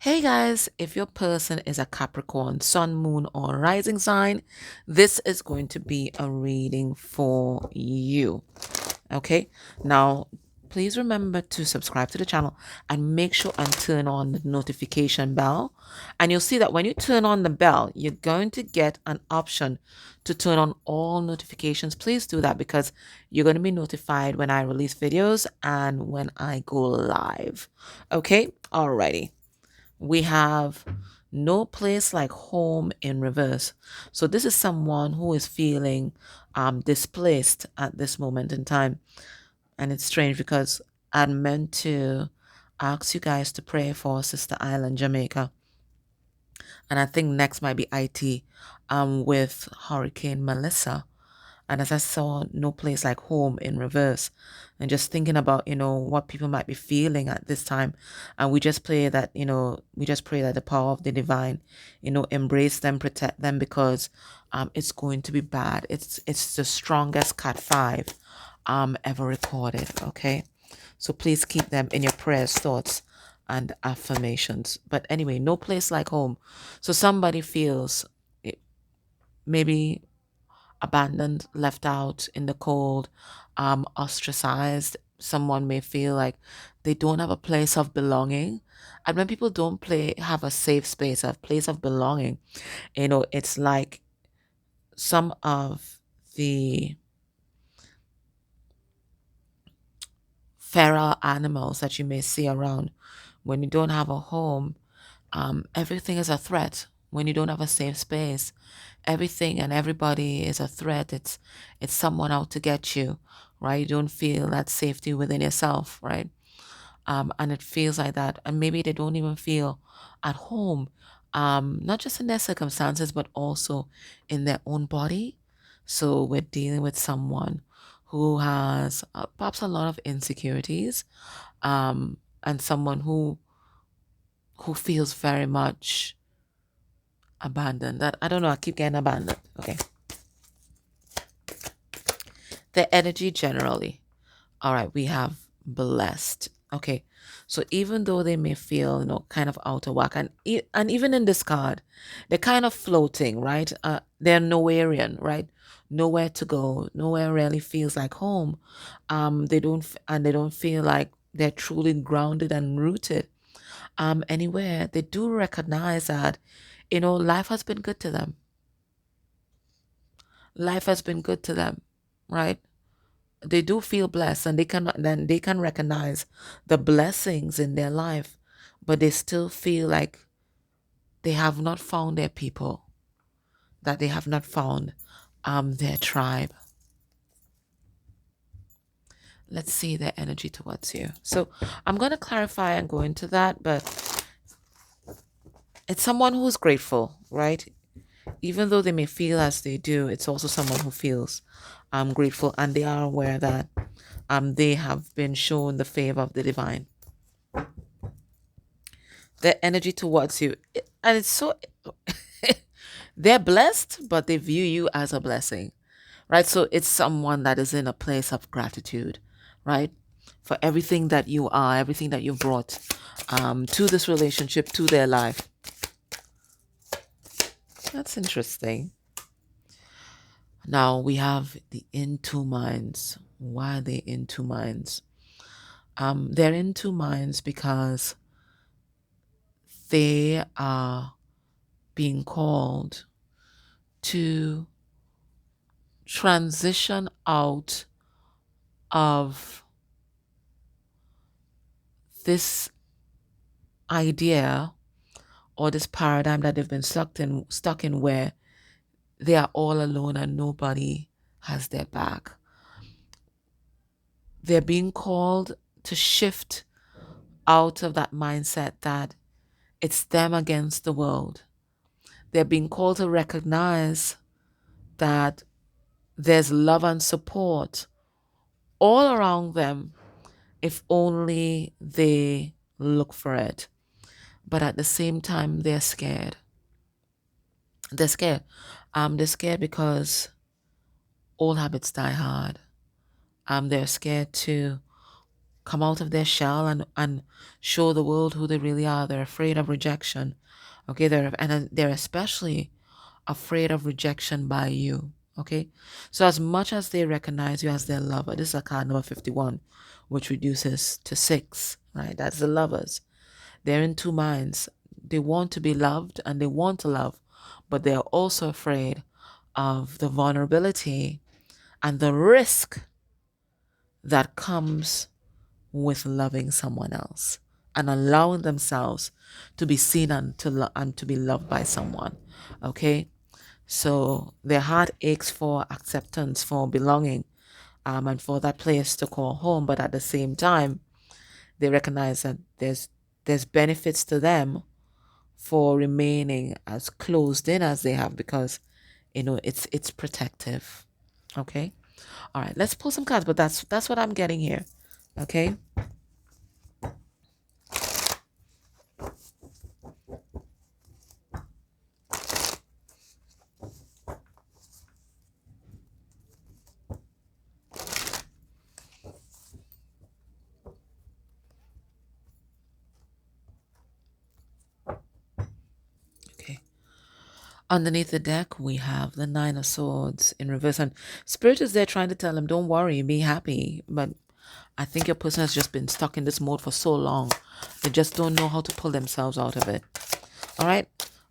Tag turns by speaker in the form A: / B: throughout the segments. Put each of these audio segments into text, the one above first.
A: Hey guys, if your person is a Capricorn, Sun, Moon, or Rising sign, this is going to be a reading for you. Okay, now please remember to subscribe to the channel and make sure and turn on the notification bell. And you'll see that when you turn on the bell, you're going to get an option to turn on all notifications. Please do that because you're going to be notified when I release videos and when I go live. Okay, alrighty. We have no place like home in reverse. So this is someone who is feeling displaced at this moment in time. And it's strange because I'd meant to ask you guys to pray for Sister Island, Jamaica. And I think next might be IT with Hurricane Melissa. And as I saw No Place Like Home in reverse, and just thinking about, what people might be feeling at this time. And we just pray that, we just pray that the power of the divine, embrace them, protect them, because it's going to be bad. It's the strongest Cat 5 ever recorded. Okay. So please keep them in your prayers, thoughts, and affirmations. But anyway, no place like home. So somebody feels maybe abandoned, left out in the cold, ostracized. Someone may feel like they don't have a place of belonging. And when people don't have a safe space, a place of belonging, it's like some of the feral animals that you may see around. When you don't have a home, everything is a threat. When you don't have a safe space, everything and everybody is a threat. It's someone out to get you, right? You don't feel that safety within yourself, right? And it feels like that. And maybe they don't even feel at home, not just in their circumstances, but also in their own body. So we're dealing with someone who has perhaps a lot of insecurities, and someone who feels very much abandoned. That I don't know, I keep getting abandoned. Okay. The energy generally. All right, we have blessed. Okay. So even though they may feel, kind of out of whack, and even in this card, they're kind of floating, right? They're nowhereian, right? Nowhere to go. Nowhere really feels like home. They don't feel like they're truly grounded and rooted anywhere. They do recognize that, life has been good to them. Life has been good to them, right? They do feel blessed, and they can recognize the blessings in their life, but they still feel like they have not found their people, that they have not found their tribe. Let's see their energy towards you. So I'm going to clarify and go into that, but it's someone who's grateful, right? Even though they may feel as they do, it's also someone who feels grateful, and they are aware that they have been shown the favor of the divine. Their energy towards you, and it's so they're blessed, but they view you as a blessing, right? So it's someone that is in a place of gratitude, right? For everything that you are, everything that you've brought to this relationship, to their life. That's interesting. Now we have the in two minds. Why are they in two minds? They're in two minds because they are being called to transition out of this idea or this paradigm that they've been stuck in where they are all alone and nobody has their back. They're being called to shift out of that mindset that it's them against the world. They're being called to recognize that there's love and support all around them if only they look for it. But at the same time, they're scared. They're scared. They're scared because old habits die hard. They're scared to come out of their shell and show the world who they really are. They're afraid of rejection. Okay, they're especially afraid of rejection by you. Okay, so as much as they recognize you as their lover, this is a card number 51, which reduces to 6, right? That's the lovers. They're in two minds. They want to be loved and they want to love, but they're also afraid of the vulnerability and the risk that comes with loving someone else and allowing themselves to be seen and to be loved by someone. Okay, so their heart aches for acceptance, for belonging, and for that place to call home. But at the same time, they recognize that there's benefits to them for remaining as closed in as they have, because it's protective. Okay, all right. Let's pull some cards, but that's what I'm getting here. Okay. Okay. Underneath the deck, we have the Nine of Swords in reverse. And Spirit is there trying to tell them, don't worry, be happy. But I think your person has just been stuck in this mode for so long. They just don't know how to pull themselves out of it. All right?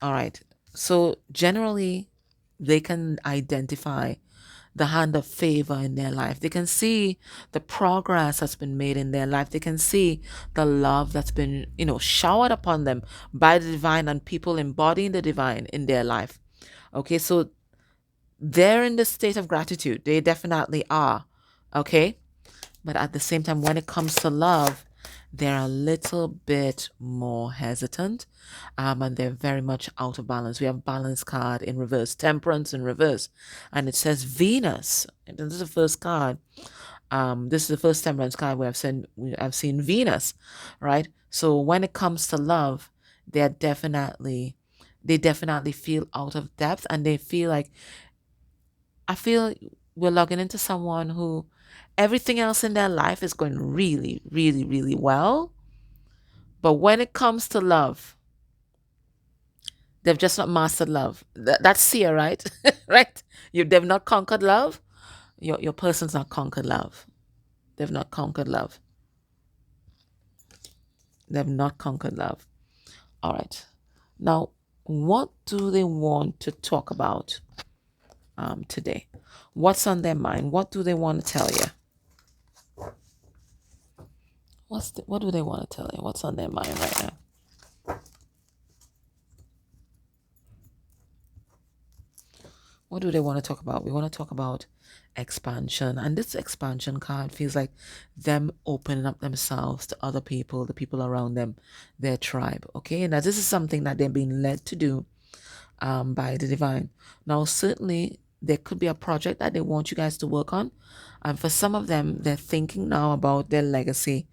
A: All right. So generally, they can identify the hand of favor in their life. They can see the progress that's been made in their life. They can see the love that's been, showered upon them by the divine and people embodying the divine in their life. Okay, so they're in the state of gratitude. They definitely are. Okay, but at the same time, when it comes to love, they're a little bit more hesitant, and they're very much out of balance. We have balance card in reverse, temperance in reverse, and it says Venus. And this is the first card. This is the first temperance card I've seen Venus, right? So when it comes to love, they definitely feel out of depth, and they feel like, I feel we're logging into someone who everything else in their life is going really, really, really well. But when it comes to love, they've just not mastered love. That's Seer, right? Right? They've not conquered love. Your person's not conquered love. They've not conquered love. They've not conquered love. All right. Now, what do they want to talk about today? What's on their mind? What do they want to tell you? What do they want to tell you? What's on their mind right now? What do they want to talk about? We want to talk about expansion. And this expansion card feels like them opening up themselves to other people, the people around them, their tribe. Okay. Now, this is something that they're being led to do by the divine. Now, certainly, there could be a project that they want you guys to work on. And for some of them, they're thinking now about their legacy.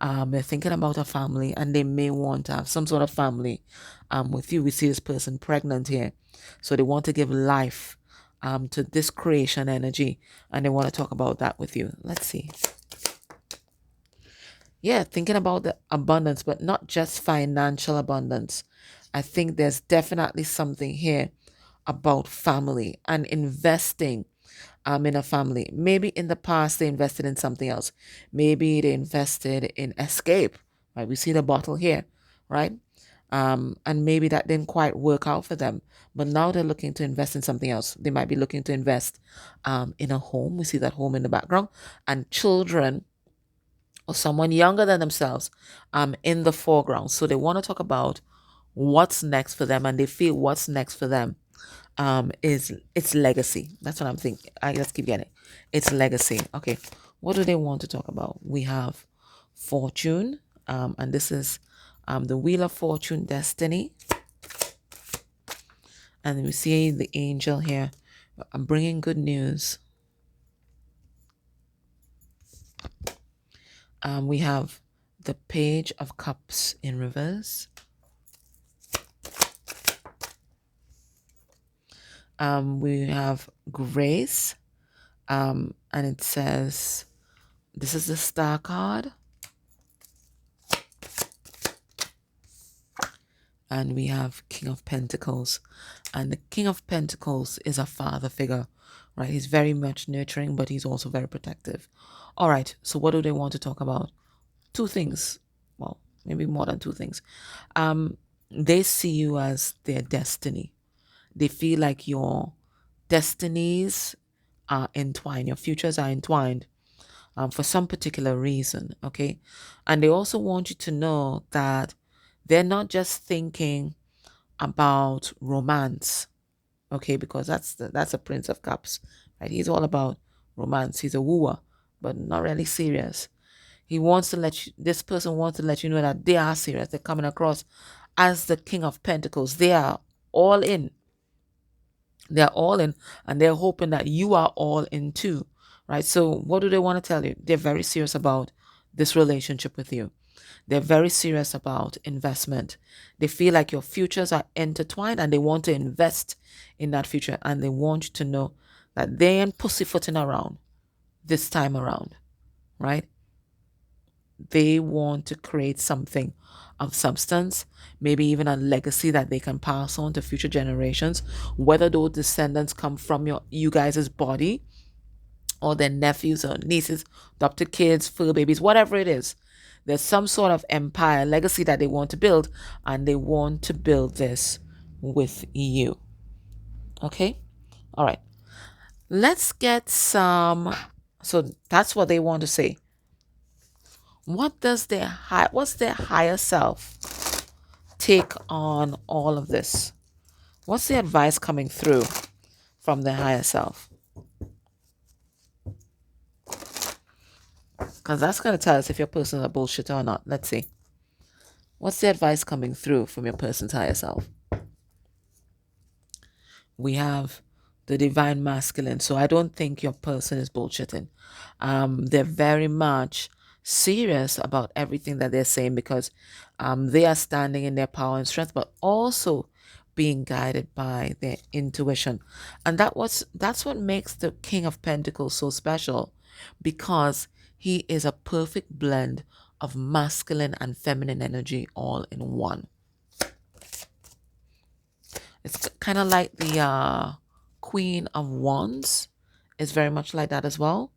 A: They're thinking about a family, and they may want to have some sort of family with you. We see this person pregnant here. So they want to give life to this creation energy, and they want to talk about that with you. Let's see. Yeah, thinking about the abundance, but not just financial abundance. I think there's definitely something here about family and investing in a family. Maybe in the past they invested in something else. Maybe they invested in escape. Right? We see the bottle here, right? And maybe that didn't quite work out for them. But now they're looking to invest in something else. They might be looking to invest in a home. We see that home in the background. And children or someone younger than themselves in the foreground. So they want to talk about what's next for them, and they feel what's next for them is it's legacy. That's what I'm thinking. Let's keep getting it. It's legacy. Okay. What do they want to talk about? We have fortune, and this is the Wheel of Fortune, destiny. And we see the angel here. I'm bringing good news. We have the Page of Cups in reverse. We have grace. And it says, this is the Star card. and we have King of Pentacles. And the King of Pentacles is a father figure, right? He's very much nurturing, but he's also very protective. All right, so what do they want to talk about? Two things. Well, maybe more than two things. They see you as their destiny. They feel like your destinies are entwined, your futures are entwined for some particular reason, okay? And they also want you to know that they're not just thinking about romance, okay? Because that's a Prince of Cups, right? He's all about romance. He's a wooer, but not really serious. He wants to this person wants to let you know that they are serious. They're coming across as the King of Pentacles. They are all in. They're all in, and they're hoping that you are all in too, right? So what do they want to tell you? They're very serious about this relationship with you. They're very serious about investment. They feel like your futures are intertwined and they want to invest in that future, and they want you to know that they ain't pussyfooting around this time around, right? They want to create something of substance, maybe even a legacy that they can pass on to future generations, whether those descendants come from you guys' body or their nephews or nieces, adopted kids, fur babies, whatever it is. There's some sort of empire, legacy that they want to build, and they want to build this with you. Okay? All right. Let's get some. So that's what they want to say. What's their higher self take on all of this? What's the advice coming through from the higher self? Because that's going to tell us if your person is a bullshitter or not. Let's see. What's the advice coming through from your person's higher self? We have the divine masculine. So I don't think your person is bullshitting. They're very much serious about everything that they're saying, because they are standing in their power and strength, but also being guided by their intuition. And that's what makes the King of Pentacles so special, because he is a perfect blend of masculine and feminine energy all in one. It's kind of like the Queen of Wands is very much like that as well.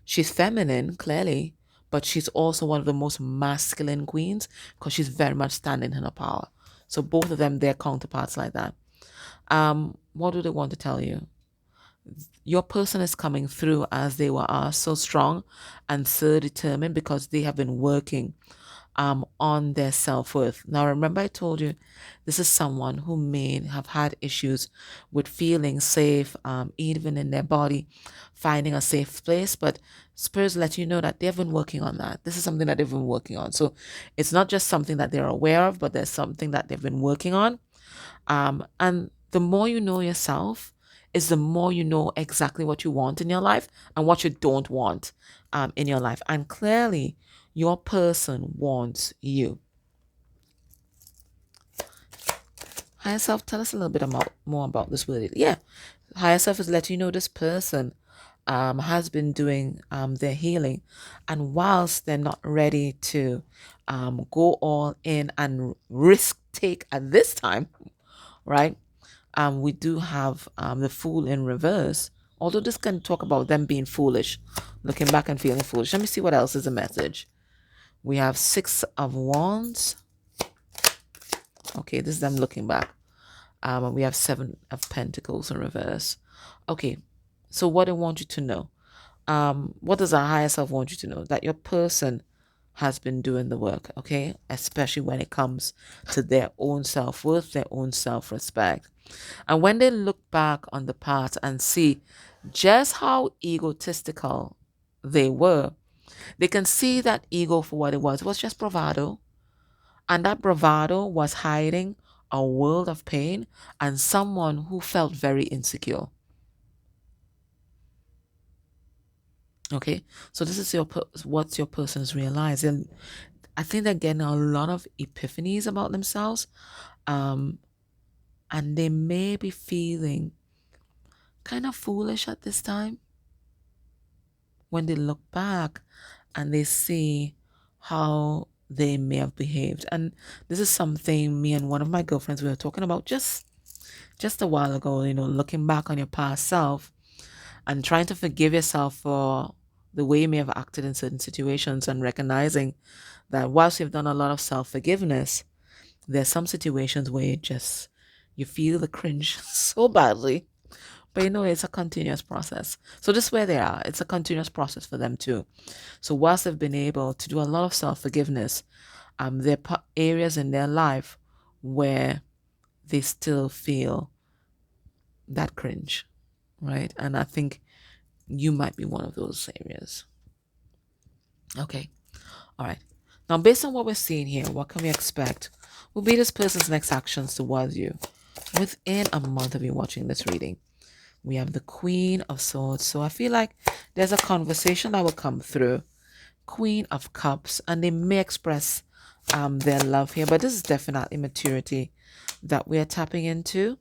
A: She's feminine, clearly, but she's also one of the most masculine queens because she's very much standing in her power. So both of them, they're counterparts like that. What do they want to tell you? Your person is coming through as they are so strong and so determined because they have been working on their self-worth. Now, remember I told you this is someone who may have had issues with feeling safe, even in their body, finding a safe place, but spirits let you know that they've been working on that. This is something that they've been working on. So it's not just something that they're aware of, but there's something that they've been working on. And the more you know yourself is the more you know exactly what you want in your life and what you don't want in your life. And clearly, your person wants you. Higher self, tell us a little bit more about this word. Yeah, higher self is letting you know this person has been doing their healing, and whilst they're not ready to go all in and risk take at this time, right? We do have the Fool in reverse. Although this can talk about them being foolish, looking back and feeling foolish. Let me see what else is a message. We have Six of Wands. Okay, this is them looking back. And we have Seven of Pentacles in reverse. Okay, so what I want you to know. What does our higher self want you to know? That your person has been doing the work, okay? Especially when it comes to their own self-worth, their own self-respect. And when they look back on the past and see just how egotistical they were, they can see that ego for what it was. It was just bravado. And that bravado was hiding a world of pain and someone who felt very insecure. Okay, so this is what your person is realizing. I think they're getting a lot of epiphanies about themselves, and they may be feeling kind of foolish at this time when they look back and they see how they may have behaved. And this is something me and one of my girlfriends we were talking about just a while ago, looking back on your past self and trying to forgive yourself for the way you may have acted in certain situations, and recognizing that whilst you've done a lot of self-forgiveness, there's some situations where you feel the cringe so badly. But it's a continuous process. So just where they are, it's a continuous process for them too. So whilst they've been able to do a lot of self-forgiveness, there are areas in their life where they still feel that cringe, right? And I think you might be one of those areas. Okay. All right. Now, based on what we're seeing here, what can we expect will be this person's next actions towards you within a month of you watching this reading? We have the Queen of Swords. So I feel like there's a conversation that will come through. Queen of Cups, and they may express their love here, but this is definitely maturity that we are tapping into.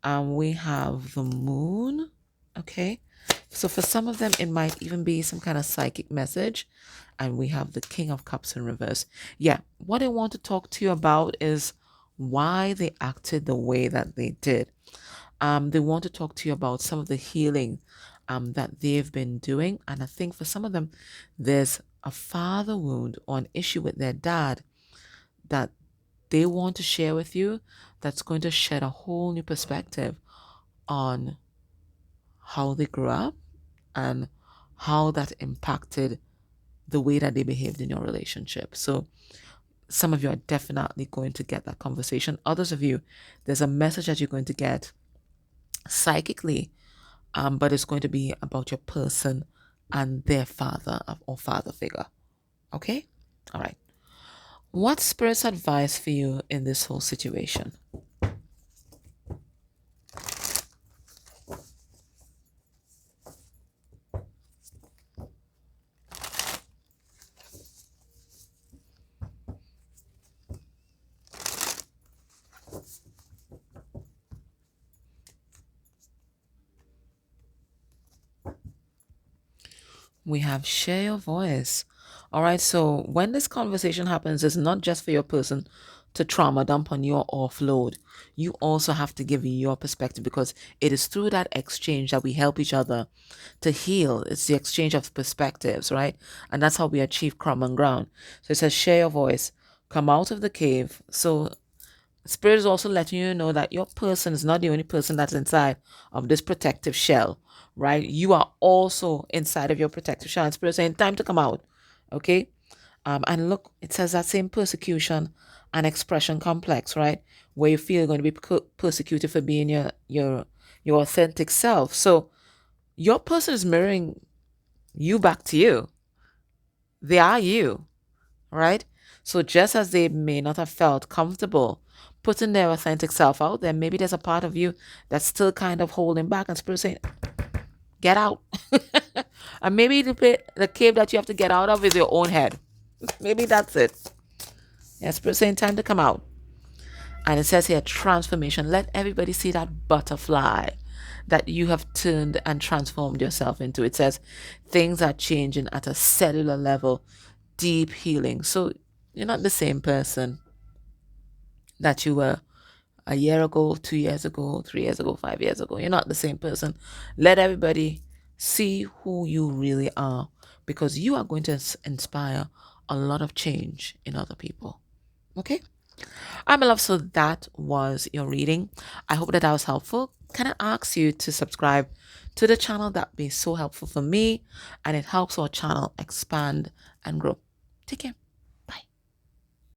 A: We have the Moon. Okay. So for some of them, it might even be some kind of psychic message. And we have the King of Cups in reverse. Yeah, what I want to talk to you about is why they acted the way that they did. They want to talk to you about some of the healing that they've been doing. And I think for some of them, there's a father wound or an issue with their dad that they want to share with you that's going to shed a whole new perspective on how they grew up and how that impacted the way that they behaved in your relationship. So some of you are definitely going to get that conversation. Others of you, there's a message that you're going to get psychically, but it's going to be about your person and their father or father figure. Okay? All right. What's Spirit's advice for you in this whole situation? We have share your voice. All right, so when this conversation happens, it's not just for your person to trauma dump on you or offload. You also have to give your perspective, because it is through that exchange that we help each other to heal. It's the exchange of perspectives, right? And that's how we achieve common ground. So it says, share your voice, come out of the cave. So Spirit is also letting you know that your person is not the only person that's inside of this protective shell, right? You are also inside of your protective shell. And Spirit is saying, time to come out, okay? And look, it says that same persecution and expression complex, right? Where you feel you're going to be persecuted for being your authentic self. So your person is mirroring you back to you. They are you, right? So just as they may not have felt comfortable putting their authentic self out there, maybe there's a part of you that's still kind of holding back, and Spirit saying, get out. And maybe the cave that you have to get out of is your own head. Maybe that's it. Yeah, Spirit saying, time to come out. And it says here, transformation. Let everybody see that butterfly that you have turned and transformed yourself into. It says things are changing at a cellular level, deep healing. So you're not the same person that you were a year ago, 2 years ago, 3 years ago, 5 years ago. You're not the same person. Let everybody see who you really are, because you are going to inspire a lot of change in other people. Okay? My love, so that was your reading. I hope that was helpful. Can I ask you to subscribe to the channel? That'd be so helpful for me, and it helps our channel expand and grow. Take care.